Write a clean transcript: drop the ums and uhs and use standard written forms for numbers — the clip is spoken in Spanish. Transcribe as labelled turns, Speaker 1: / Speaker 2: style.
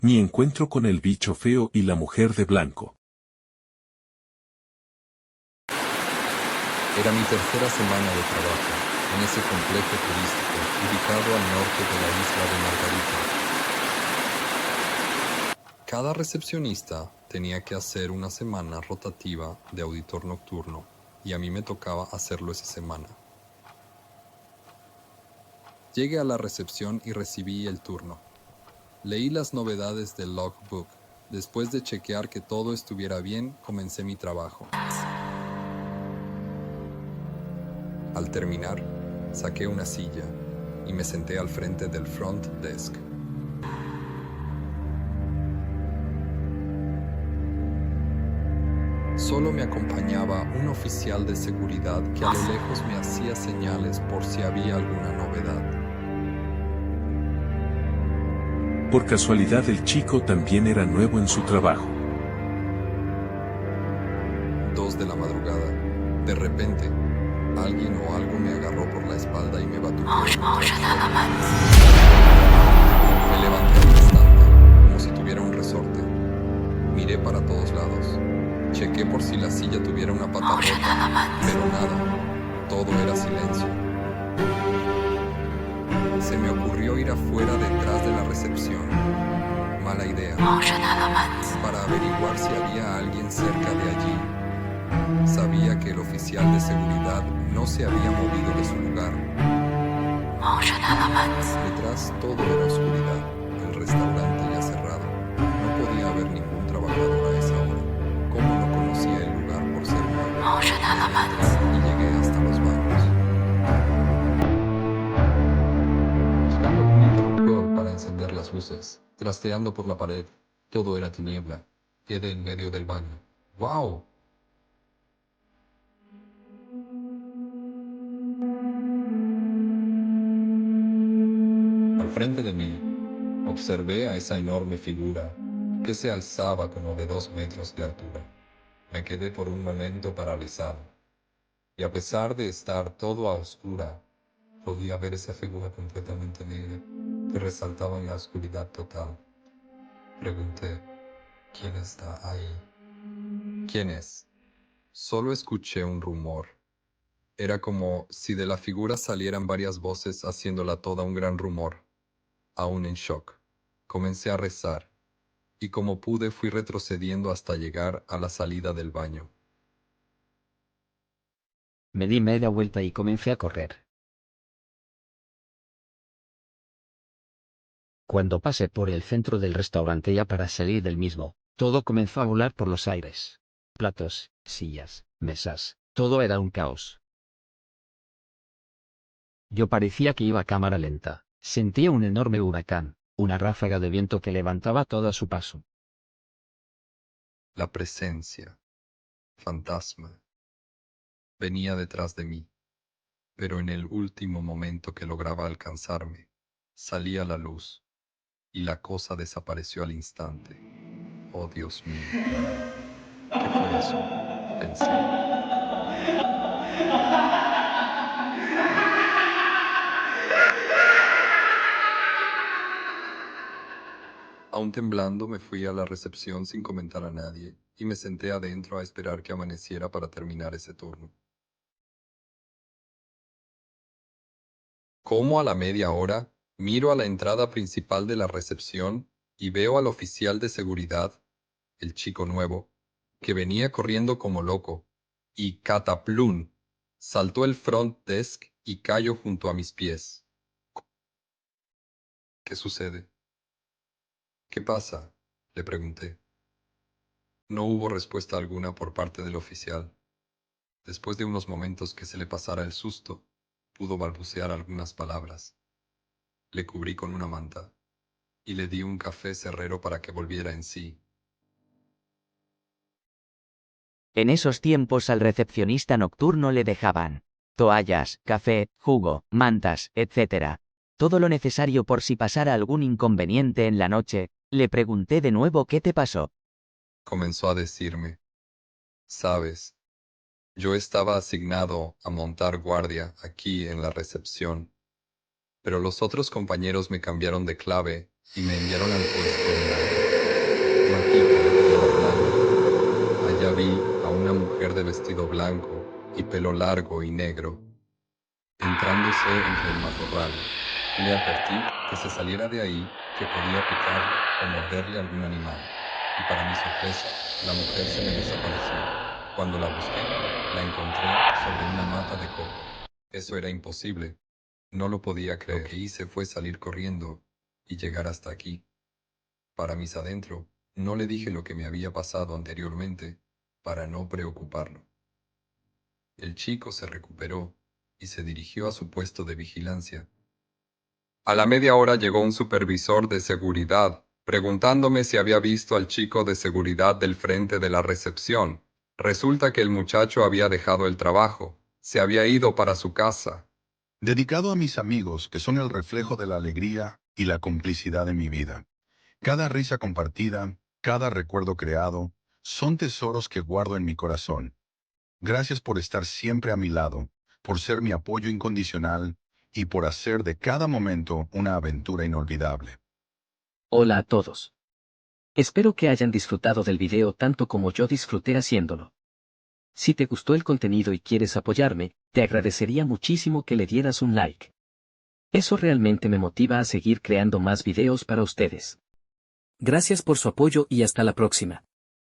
Speaker 1: Mi encuentro con el bicho feo y la mujer de blanco.
Speaker 2: Era mi tercera semana de trabajo en ese complejo turístico ubicado al norte de la isla de Margarita. Cada recepcionista tenía que hacer una semana rotativa de auditor nocturno y a mí me tocaba hacerlo esa semana. Llegué a la recepción y recibí el turno. Leí las novedades del logbook. Después de chequear que todo estuviera bien, comencé mi trabajo. Al terminar, saqué una silla y me senté al frente del front desk. Solo me acompañaba un oficial de seguridad que a lo lejos me hacía señales por si había alguna novedad.
Speaker 1: Por casualidad el chico también era nuevo en su trabajo.
Speaker 2: 2 de la madrugada. De repente, alguien o algo me agarró por la espalda y me batuqueó. Me levanté al instante, como si tuviera un resorte. Miré para todos lados. Chequé por si la silla tuviera una pata rota, pero nada. Todo era silencio. Se me ocurrió ir afuera detrás de la recepción. Mala idea. Para averiguar si había alguien cerca de allí. Sabía que el oficial de seguridad no se había movido de su lugar. Detrás todo era oscuridad. El restaurante ya cerrado. No podía haber ningún trabajador a esa hora. Como no conocía el lugar por ser nuevo, entré y llegué hasta los baños. Buscando un interruptor para encender las luces, trasteando por la pared, todo era tiniebla. Quedé en medio del baño. ¡Wow! Al frente de mí, observé a esa enorme figura que se alzaba como de 2 metros de altura. Me quedé por un momento paralizado, y a pesar de estar todo a oscura, podía ver esa figura completamente negra que resaltaba en la oscuridad total. Pregunté, ¿quién está ahí? ¿Quién es? Solo escuché un rumor. Era como si de la figura salieran varias voces haciéndola toda un gran rumor. Aún en shock, comencé a rezar, y como pude fui retrocediendo hasta llegar a la salida del baño.
Speaker 3: Me di media vuelta y comencé a correr. Cuando pasé por el centro del restaurante ya para salir del mismo, todo comenzó a volar por los aires. Platos, sillas, mesas, todo era un caos. Yo parecía que iba a cámara lenta. Sentía un enorme huracán, una ráfaga de viento que levantaba todo a su paso.
Speaker 2: La presencia, fantasma, venía detrás de mí, pero en el último momento que lograba alcanzarme, salía la luz, y la cosa desapareció al instante. Oh, Dios mío, ¿qué fue eso? Pensé. Aún temblando, me fui a la recepción sin comentar a nadie, y me senté adentro a esperar que amaneciera para terminar ese turno. Como a la media hora, miro a la entrada principal de la recepción y veo al oficial de seguridad, el chico nuevo, que venía corriendo como loco, y cataplum, saltó el front desk y cayó junto a mis pies. ¿Qué sucede? ¿Qué pasa? Le pregunté. No hubo respuesta alguna por parte del oficial. Después de unos momentos que se le pasara el susto, pudo balbucear algunas palabras. Le cubrí con una manta y le di un café cerrero para que volviera en sí.
Speaker 4: En esos tiempos al recepcionista nocturno le dejaban toallas, café, jugo, mantas, etc. Todo lo necesario por si pasara algún inconveniente en la noche. Le pregunté de nuevo qué te pasó.
Speaker 2: Comenzó a decirme, sabes, yo estaba asignado a montar guardia aquí en la recepción, pero los otros compañeros me cambiaron de clave y me enviaron al puesto mujer de vestido blanco y pelo largo y negro, entrándose entre el matorral. Le advertí que se saliera de ahí, que podía picarle o morderle a algún animal. Y para mi sorpresa, la mujer se me desapareció. Cuando la busqué, la encontré sobre una mata de coco. Eso era imposible. No lo podía creer. Lo que hice fue salir corriendo y llegar hasta aquí. Para mis adentro, no le dije lo que me había pasado anteriormente, para no preocuparlo. El chico se recuperó y se dirigió a su puesto de vigilancia. A la media hora llegó un supervisor de seguridad, preguntándome si había visto al chico de seguridad del frente de la recepción. Resulta que el muchacho había dejado el trabajo, se había ido para su casa.
Speaker 5: Dedicado a mis amigos, que son el reflejo de la alegría y la complicidad de mi vida. Cada risa compartida, cada recuerdo creado, son tesoros que guardo en mi corazón. Gracias por estar siempre a mi lado, por ser mi apoyo incondicional y por hacer de cada momento una aventura inolvidable.
Speaker 6: Hola a todos. Espero que hayan disfrutado del video tanto como yo disfruté haciéndolo. Si te gustó el contenido y quieres apoyarme, te agradecería muchísimo que le dieras un like. Eso realmente me motiva a seguir creando más videos para ustedes. Gracias por su apoyo y hasta la próxima.